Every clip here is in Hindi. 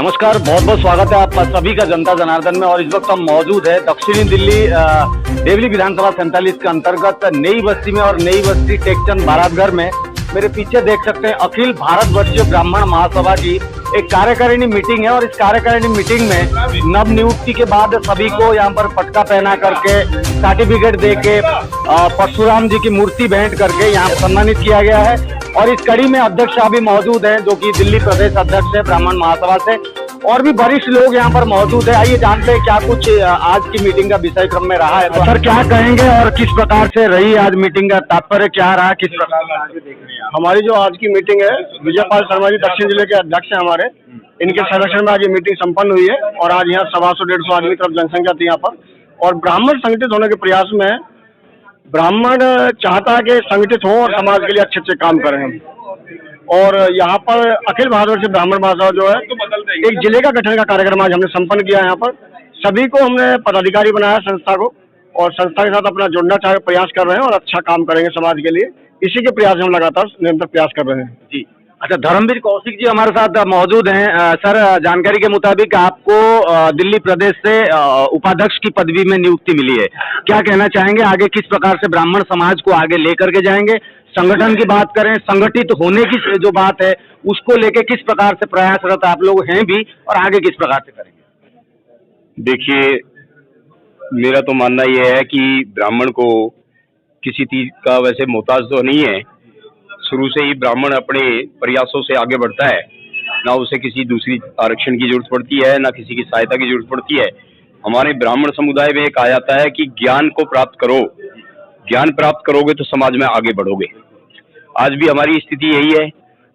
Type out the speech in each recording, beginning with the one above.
नमस्कार, बहुत बहुत स्वागत है आप सभी का जनता जनार्दन में। और इस वक्त हम मौजूद है दक्षिणी दिल्ली देवली विधानसभा 47 के अंतर्गत नई बस्ती में और नई बस्ती टेकचंद बारातघर में। मेरे पीछे देख सकते हैं अखिल भारत वर्षीय ब्राह्मण महासभा की एक कार्यकारिणी मीटिंग है। और इस कार्यकारिणी मीटिंग में नव नियुक्ति के बाद सभी को यहाँ पर पटका पहना करके, सर्टिफिकेट दे के, परशुराम जी की मूर्ति भेंट करके यहाँ सम्मानित किया गया है। और इस कड़ी में अध्यक्ष साहब भी मौजूद हैं, जो कि दिल्ली प्रदेश अध्यक्ष है ब्राह्मण महासभा से, और भी वरिष्ठ लोग यहाँ पर मौजूद है। आइए जानते हैं क्या कुछ आज की मीटिंग का विषय क्रम में रहा है। तो सर क्या कहेंगे और किस प्रकार से रही आज मीटिंग का तात्पर्य क्या रहा, किस प्रकार से आगे देख रहे हैं? हमारी जो आज की मीटिंग है, विजयपाल शर्मा जी दक्षिण जिले के अध्यक्ष हैं हमारे, इनके संरक्षण में आज ये मीटिंग संपन्न हुई है। और आज यहाँ 125-150 आदमी तरफ जनसंख्या थी यहाँ पर। और ब्राह्मण संगठित होने के प्रयास में ब्राह्मण चाहता है कि संगठित हो और समाज के लिए अच्छे अच्छे काम करें। और यहाँ पर अखिल भारत ब्राह्मण महासभा जो है एक जिले का गठन का कार्यक्रम आज हमने संपन्न किया। यहाँ पर सभी को हमने पदाधिकारी बनाया संस्था को, और संस्था के साथ अपना जुड़ना चाहे प्रयास कर रहे हैं और अच्छा काम करेंगे समाज के लिए। इसी के प्रयास में हम लगातार निरंतर प्रयास कर रहे हैं। जी अच्छा, धर्मवीर कौशिक जी हमारे साथ मौजूद हैं। सर, जानकारी के मुताबिक आपको दिल्ली प्रदेश से उपाध्यक्ष की पदवी में नियुक्ति मिली है, क्या कहना चाहेंगे? आगे किस प्रकार से ब्राह्मण समाज को आगे लेकर के जाएंगे? संगठन की बात करें, संगठित होने की जो बात है उसको लेके किस प्रकार से प्रयासरत आप लोग हैं भी, और आगे किस प्रकार से करेंगे? देखिए, मेरा तो मानना यह है कि ब्राह्मण को किसी चीज का वैसे मोहताज तो नहीं है। शुरू से ही ब्राह्मण अपने प्रयासों से आगे बढ़ता है, ना उसे किसी दूसरी आरक्षण की जरूरत पड़ती है, ना किसी की सहायता की जरूरत पड़ती है। हमारे ब्राह्मण समुदाय में कहा जाता है कि ज्ञान को प्राप्त करो, ज्ञान प्राप्त करोगे तो समाज में आगे बढ़ोगे। आज भी हमारी स्थिति यही है।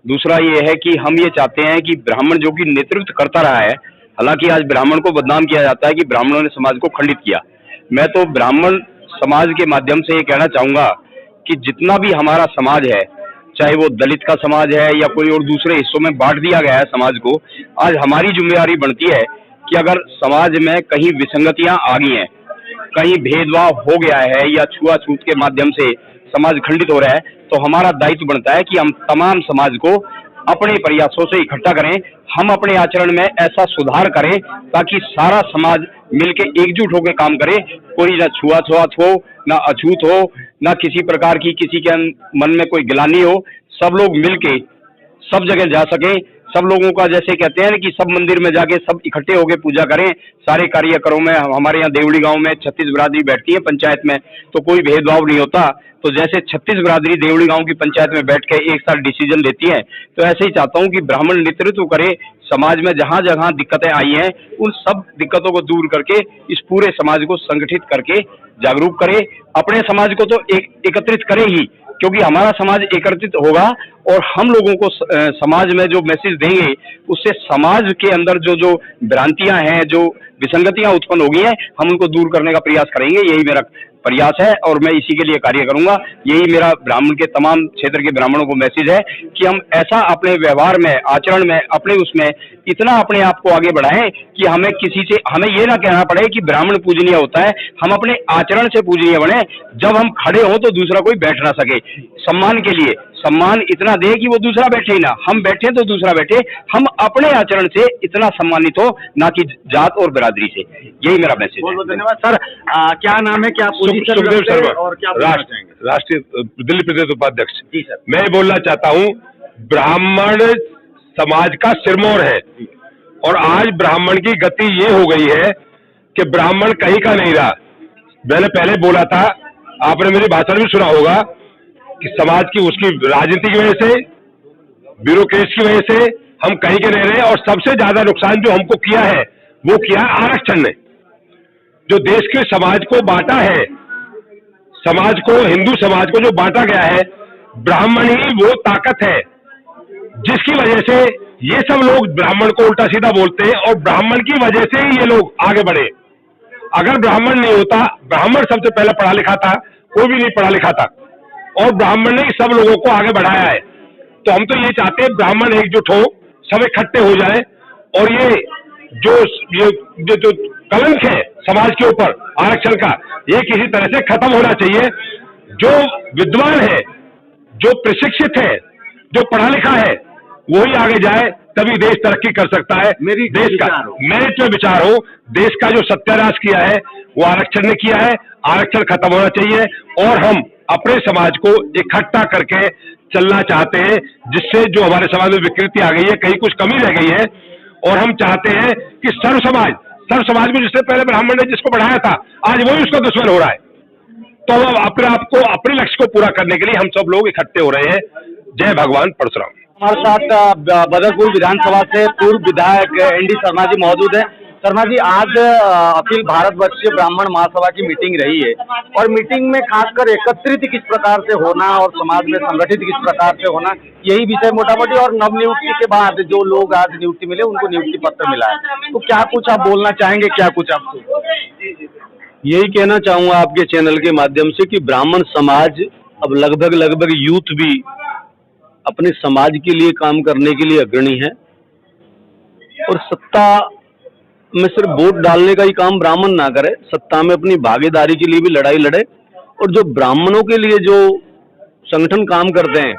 दूसरा ये है कि हम ये चाहते हैं कि ब्राह्मण जो कि नेतृत्व करता रहा है, हालांकि आज ब्राह्मण को बदनाम किया जाता है कि ब्राह्मणों ने समाज को खंडित किया। मैं तो ब्राह्मण समाज के माध्यम से ये कहना चाहूंगा कि जितना भी हमारा समाज है, चाहे वो दलित का समाज है या कोई और दूसरे हिस्सों में बांट दिया गया है समाज को, आज हमारी जिम्मेदारी बनती है कि अगर समाज में कहीं विसंगतियां आ गई हैं, कहीं भेदभाव हो गया है या छुआछूत के माध्यम से समाज खंडित हो रहा है, तो हमारा दायित्व बनता है कि हम तमाम समाज को अपने प्रयासों से इकट्ठा करें, हम अपने आचरण में ऐसा सुधार करें ताकि सारा समाज मिलके एकजुट होकर काम करे। कोई ना छुआछूत हो, ना अछूत हो, ना किसी प्रकार की किसी के मन में कोई गिलानी हो। सब लोग मिलके सब जगह जा सके। सब लोगों का जैसे कहते हैं कि सब मंदिर में जाके सब इकट्ठे होके पूजा करें। सारे कार्यक्रमों में हमारे यहाँ देवड़ी गांव में 36 बिरादरी बैठती है पंचायत में, तो कोई भेदभाव नहीं होता। तो जैसे 36 बिरादरी देवड़ी गांव की पंचायत में बैठ के एक साथ डिसीजन लेती है, तो ऐसे ही चाहता हूँ कि ब्राह्मण नेतृत्व करे। समाज में जहाँ जहाँ दिक्कतें आई हैं उन सब दिक्कतों को दूर करके इस पूरे समाज को संगठित करके जागरूक करे। अपने समाज को तो एकत्रित करे ही, क्योंकि हमारा समाज एकत्रित होगा और हम लोगों को समाज में जो मैसेज देंगे उससे समाज के अंदर जो भ्रांतियां हैं, जो विसंगतियां उत्पन्न हो गई हैं, हम उनको दूर करने का प्रयास करेंगे। यही मेरा प्रयास है और मैं इसी के लिए कार्य करूंगा। यही मेरा ब्राह्मण के तमाम क्षेत्र के ब्राह्मणों को मैसेज है कि हम ऐसा अपने व्यवहार में, आचरण में, अपने उसमें इतना अपने आप को आगे बढ़ाएं कि हमें किसी से हमें ये ना कहना पड़े कि ब्राह्मण पूजनीय होता है। हम अपने आचरण से पूजनीय बने। जब हम खड़े हों तो दूसरा कोई बैठ ना सके। सम्मान के लिए सम्मान इतना दे कि वो दूसरा बैठे ही ना, हम बैठे तो दूसरा बैठे। हम अपने आचरण से इतना सम्मानित हो, ना कि जात और बिरादरी से। यही मेरा मैसेज। बहुत बहुत धन्यवाद सर। क्या नाम है, क्या सुखदेव शर्मा, और क्या राष्ट्रीय दिल्ली प्रदेश उपाध्यक्ष। जी सर। मैं बोलना चाहता हूँ, ब्राह्मण समाज का सिरमौर है और आज ब्राह्मण की गति ये हो गई है कि ब्राह्मण कहीं का नहीं रहा। मैंने पहले बोला था, आपने मेरी भाषण भी सुना होगा कि समाज की उसकी राजनीति की वजह से, ब्यूरोक्रेसी की वजह से हम कहीं के नहीं रहे। और सबसे ज्यादा नुकसान जो हमको किया है वो किया आरक्षण ने। जो देश के समाज को बांटा है, समाज को, हिंदू समाज को जो बांटा गया है, ब्राह्मण ही वो ताकत है जिसकी वजह से ये सब लोग ब्राह्मण को उल्टा सीधा बोलते हैं और ब्राह्मण की वजह से ही ये लोग आगे बढ़े। अगर ब्राह्मण नहीं होता, ब्राह्मण सबसे पहले पढ़ा लिखा था, कोई भी नहीं पढ़ा लिखा था, और ब्राह्मण ने सब लोगों को आगे बढ़ाया है। तो हम तो ये चाहते हैं ब्राह्मण एकजुट हो, सब इकट्ठे हो जाए और ये जो कलंक है समाज के ऊपर आरक्षण का, ये किसी तरह से खत्म होना चाहिए। जो विद्वान है, जो प्रशिक्षित है, जो पढ़ा लिखा है, वही आगे जाए तभी देश तरक्की कर सकता है। देश का मेरिट में विचार हो, देश का जो सत्यानाश किया है वो आरक्षण ने किया है। आरक्षण खत्म होना चाहिए और हम अपने समाज को इकट्ठा करके चलना चाहते हैं, जिससे जो हमारे समाज में विकृति आ गई है, कहीं कुछ कमी रह गई है, और हम चाहते हैं कि सर्व समाज में जिससे पहले ब्राह्मण ने जिसको बढ़ाया था, आज वही उसका दुश्मन हो रहा है। तो हम अपने आप को, अपने लक्ष्य को पूरा करने के लिए हम सब लोग इकट्ठे हो रहे हैं। जय भगवान परशुराम। हमारे साथ बदरपुर विधानसभा से पूर्व विधायक एनडी शर्मा जी मौजूद हैं। शर्मा जी, आज अखिल भारतवर्षीय ब्राह्मण महासभा की मीटिंग रही है और मीटिंग में खासकर एकत्रित किस प्रकार से होना और समाज में संगठित किस प्रकार से होना, यही विषय मोटा मोटी, और नवनियुक्ति के बाद जो लोग आज नियुक्ति मिले उनको नियुक्ति पत्र मिला है, तो क्या कुछ आप बोलना चाहेंगे, क्या कुछ आप? यही कहना चाहूंगा आपके चैनल के माध्यम से कि ब्राह्मण समाज अब लगभग यूथ भी अपने समाज के लिए काम करने के लिए अग्रणी है, और सत्ता में सिर्फ वोट डालने का ही काम ब्राह्मण ना करे, सत्ता में अपनी भागीदारी के लिए भी लड़ाई लड़े। और जो ब्राह्मणों के लिए जो संगठन काम करते हैं,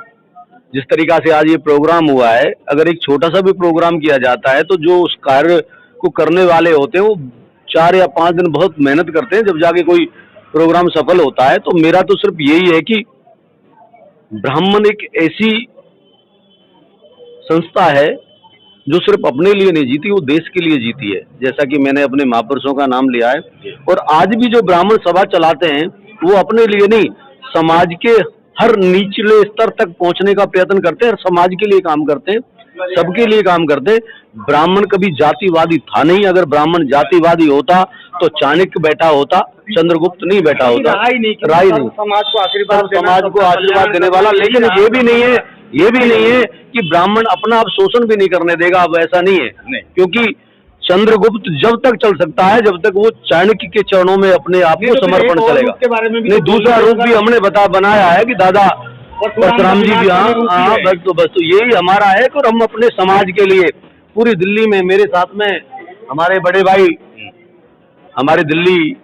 जिस तरीका से आज ये प्रोग्राम हुआ है, अगर एक छोटा सा भी प्रोग्राम किया जाता है तो जो उस कार्य को करने वाले होते हैं वो 4 या 5 दिन बहुत मेहनत करते हैं, जब जाके कोई प्रोग्राम सफल होता है। तो मेरा तो सिर्फ यही है कि ब्राह्मण एक ऐसी संस्था है जो सिर्फ अपने लिए नहीं जीती, वो देश के लिए जीती है, जैसा कि मैंने अपने महापुरुषों का नाम लिया है। और आज भी जो ब्राह्मण सभा चलाते हैं वो अपने लिए नहीं, समाज के हर निचले स्तर तक पहुंचने का प्रयत्न करते हैं, समाज के लिए काम करते हैं, सबके लिए काम करते हैं। ब्राह्मण कभी जातिवादी था नहीं। अगर ब्राह्मण जातिवादी होता तो चाणक्य बैठा होता, चंद्रगुप्त नहीं बैठा होता, राय नहीं, समाज को आशीर्वाद देने वाला। लेकिन ये भी नहीं है कि ब्राह्मण अपना अब शोषण भी नहीं करने देगा, अब ऐसा नहीं है। क्योंकि चंद्रगुप्त जब तक चल सकता है जब तक वो चाणक्य के चरणों में अपने आप को समर्पण करेगा। नहीं, दूसरा रूप भी हमने बनाया है कि दादा परशुराम जी भी, हाँ बस तो यही हमारा है। और हम अपने समाज के लिए पूरी दिल्ली में, मेरे साथ में हमारे बड़े भाई, हमारे दिल्ली,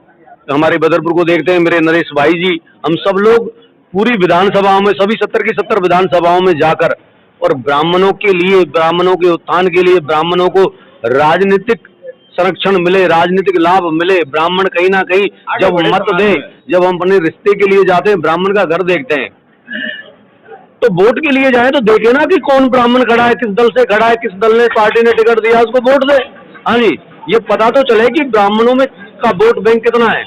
हमारे बदरपुर को देखते हैं मेरे नरेश भाई जी, हम सब लोग पूरी विधानसभाओं में, सभी 70 की 70 विधानसभाओं में जाकर और ब्राह्मणों के लिए, ब्राह्मणों के उत्थान के लिए, ब्राह्मणों को राजनीतिक संरक्षण मिले, राजनीतिक लाभ मिले, ब्राह्मण कहीं ना कहीं जब मत दे, जब हम अपने रिश्ते के लिए जाते हैं, ब्राह्मण का घर देखते हैं, तो वोट के लिए जाए तो देखे ना कि कौन ब्राह्मण खड़ा है, किस दल से खड़ा है, किस दल ने, पार्टी ने टिकट दिया, उसको वोट दे। हाँ जी, ये पता तो चले कि ब्राह्मणों में का वोट बैंक कितना है।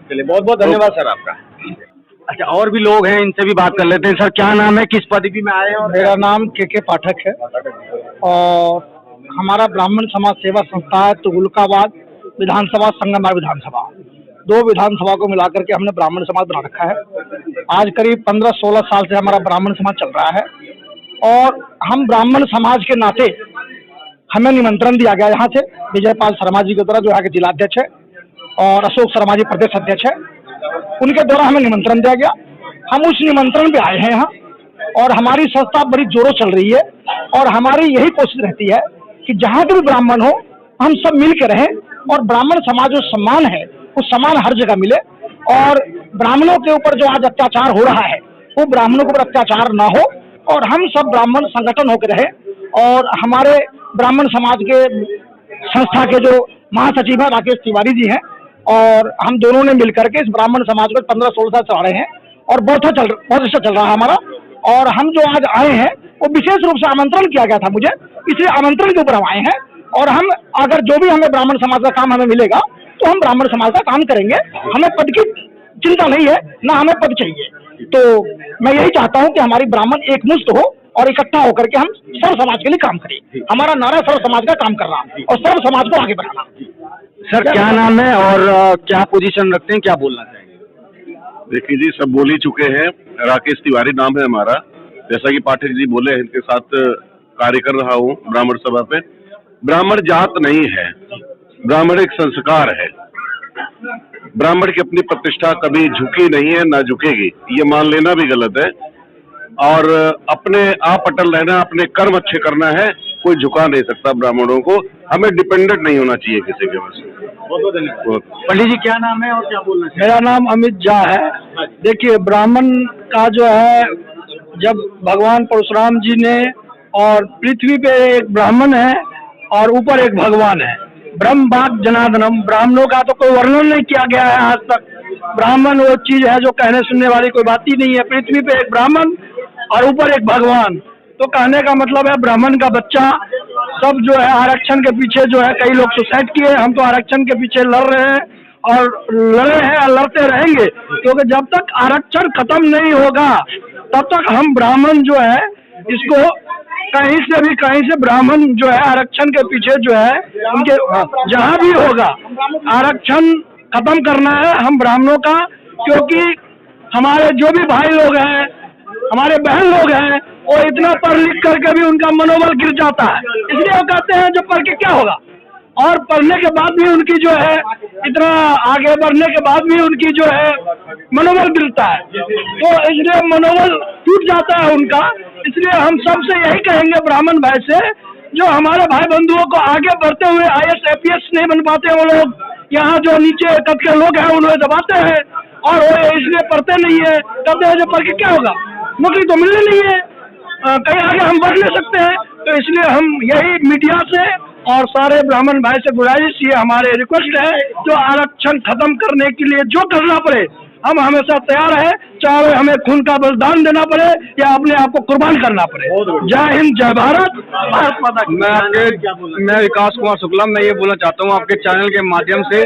चलिए, बहुत बहुत धन्यवाद सर आपका। अच्छा, और भी लोग हैं, इनसे भी बात कर लेते हैं। सर, क्या नाम है, किस पदवी में आए हैं? और मेरा नाम के पाठक है और हमारा ब्राह्मण समाज सेवा संस्था है तुगलकाबाद विधानसभा, संगमरमर विधानसभा, 2 विधानसभा को मिलाकर के हमने ब्राह्मण समाज बना रखा है। आज करीब 15-16 साल से हमारा ब्राह्मण समाज चल रहा है और हम ब्राह्मण समाज के नाते हमें निमंत्रण दिया गया यहाँ से विजयपाल शर्मा जी के द्वारा, जो यहाँ के जिलाध्यक्ष है, और अशोक शर्मा जी प्रदेश अध्यक्ष है, उनके द्वारा हमें निमंत्रण दिया गया। हम उस निमंत्रण पे आए हैं यहाँ और हमारी संस्था बड़ी जोरों चल रही है और हमारी यही कोशिश रहती है कि जहाँ भी ब्राह्मण हो हम सब मिल के रहें और ब्राह्मण समाज जो सम्मान है वो सम्मान हर जगह मिले और ब्राह्मणों के ऊपर जो आज अत्याचार हो रहा है वो ब्राह्मणों के ऊपर अत्याचार ना हो और हम सब ब्राह्मण संगठन होकर रहे। और हमारे ब्राह्मण समाज के संस्था के जो महासचिव है राकेश तिवारी जी हैं और हम दोनों ने मिलकर के इस ब्राह्मण समाज को 15-16 साल चला रहे हैं और बहुत अच्छा चल रहा है हमारा। और हम जो आज आए हैं वो विशेष रूप से आमंत्रण किया गया था मुझे, इसलिए आमंत्रण के ऊपर हम आए हैं और हम अगर जो भी हमें ब्राह्मण समाज का काम हमें मिलेगा तो हम ब्राह्मण समाज का काम करेंगे। हमें पद की चिंता नहीं है, ना हमें पद चाहिए। तो मैं यही चाहता हूं कि हमारी ब्राह्मण एकमुश्त हो और इकट्ठा होकर के हम सर्व समाज के लिए काम करें। हमारा नारा सर्व समाज का काम करना और सर्व समाज को आगे बढ़ाना। सर, क्या नाम है और क्या पोजीशन रखते हैं, क्या बोलना चाहेंगे? देखिए जी, सब बोल ही चुके हैं। राकेश तिवारी नाम है हमारा, जैसा कि पाठक जी बोले, इनके साथ कार्य कर रहा हूँ ब्राह्मण सभा पे। ब्राह्मण जात नहीं है, ब्राह्मण एक संस्कार है। ब्राह्मण की अपनी प्रतिष्ठा कभी झुकी नहीं है, ना झुकेगी, ये मान लेना भी गलत है। और अपने आप अटल रहना, अपने कर्म अच्छे करना है, कोई झुका नहीं सकता ब्राह्मणों को। हमें डिपेंडेंट नहीं होना चाहिए किसी के वजह से। बहुत बहुत धन्यवाद। पंडित जी, क्या नाम है और क्या बोलना चाहिए? मेरा नाम अमित झा है। देखिए, ब्राह्मण का जो है, जब भगवान परशुराम जी ने और पृथ्वी पे एक ब्राह्मण है और ऊपर एक भगवान है। ब्रह्म बात जनार्दनम, ब्राह्मणों का तो कोई वर्णन नहीं किया गया है आज तक। ब्राह्मण वो चीज है जो कहने सुनने वाली कोई बात ही नहीं है। पृथ्वी पे एक ब्राह्मण और ऊपर एक भगवान, तो कहने का मतलब है ब्राह्मण का बच्चा सब जो है आरक्षण के पीछे जो है कई लोग सुसाइड किए, हम तो आरक्षण के पीछे लड़ रहे हैं और लड़े हैं और लड़ते रहेंगे, क्योंकि जब तक आरक्षण खत्म नहीं होगा तब तक हम ब्राह्मण जो है इसको कहीं से ब्राह्मण जो है आरक्षण के पीछे जो है उनके जहाँ भी होगा आरक्षण खत्म करना है हम ब्राह्मणों का, क्योंकि हमारे जो भी भाई लोग हैं, हमारे बहन लोग हैं, वो इतना पढ़ लिख करके भी उनका मनोबल गिर जाता है। इसलिए वो कहते हैं जो पढ़ के क्या होगा, और पढ़ने के बाद भी उनकी जो है इतना आगे बढ़ने के बाद भी उनकी जो है मनोबल गिरता है, तो इसलिए मनोबल टूट जाता है उनका। इसलिए हम सबसे यही कहेंगे ब्राह्मण भाई से, जो हमारे भाई बंधुओं को आगे बढ़ते हुए IAS APS नहीं बन पाते, वो लोग यहाँ जो नीचे कद के लोग हैं उन्हें दबाते हैं और वो इसलिए पढ़ते नहीं है, कहते हैं जो पढ़ के क्या होगा, नौकरी तो मिलनी नहीं है, कहीं आगे हम बढ़ नहीं सकते हैं। तो इसलिए हम यही मीडिया से और सारे ब्राह्मण भाई से गुजारिश, ये हमारे रिक्वेस्ट है, जो आरक्षण खत्म करने के लिए जो करना पड़े हम हमेशा तैयार है, चाहे हमें खून का बलिदान देना पड़े या अपने आप को कुर्बान करना पड़े। जय हिंद, जय भारत, भारत माता की। मैं विकास कुमार शुक्ला, मैं ये बोलना चाहता हूँ आपके चैनल के माध्यम से,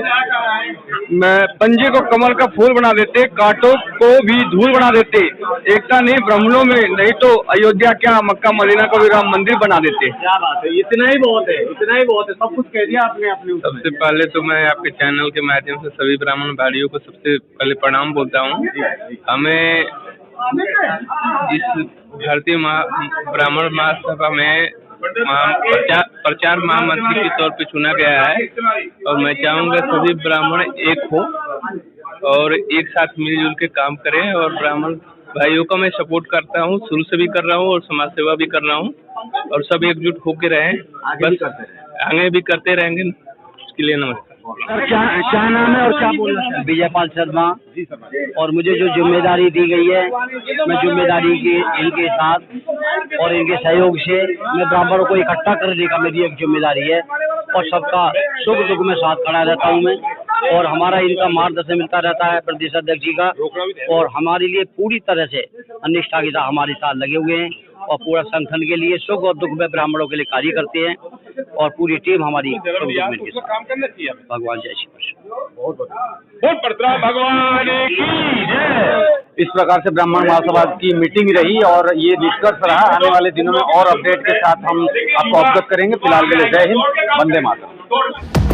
मैं पंजे को कमल का फूल बना देते, कांटों को भी धूल बना देते, एकता नहीं ब्राह्मणों में, नहीं तो अयोध्या क्या मक्का मदीना को भी राम मंदिर बना देते। क्या बात है, इतना ही बहुत है, इतना ही बहुत है, सब कुछ कह दिया आपने अपने। सबसे पहले तो मैं आपके चैनल के माध्यम से सभी ब्राह्मण भाइयों को सबसे पहले प्रणाम बोलता हूँ। हमें इस भारतीय ब्राह्मण महासभा में प्रचार महामंत्री के तौर पे चुना गया है, और मैं चाहूँगा सभी ब्राह्मण एक हो और एक साथ मिलजुल के काम करें, और ब्राह्मण भाइयों का मैं सपोर्ट करता हूँ, शुरू से भी कर रहा हूँ और समाज सेवा भी कर रहा हूँ, और सब एकजुट होके रहें, बस आगे भी करते रहेंगे। उसके लिए नमस्कार। क्या नाम है और क्या बोलना है? विजयपाल शर्मा। और मुझे जो जिम्मेदारी दी गई है, मैं जिम्मेदारी के इनके साथ और इनके सहयोग से मैं ब्राह्मणों को इकट्ठा करने का मेरी एक जिम्मेदारी है, और सबका सुख दुख में साथ खड़ा रहता हूँ मैं, और हमारा इनका मार्गदर्शन मिलता रहता है प्रदेश अध्यक्ष जी का, और हमारे लिए पूरी तरह से निष्ठा के साथ हमारे साथ लगे हुए हैं, और पूरा संगठन के लिए सुख और दुख में ब्राह्मणों के लिए कार्य करते हैं, और पूरी टीम हमारी भगवान जय श्री कृष्ण। भगवान की। इस प्रकार से ब्राह्मण महासभा की मीटिंग रही और ये निष्कर्ष रहा। आने वाले दिनों में और अपडेट के साथ हम आपको अवगत करेंगे। फिलहाल के लिए जय हिंद, वंदे मातरम।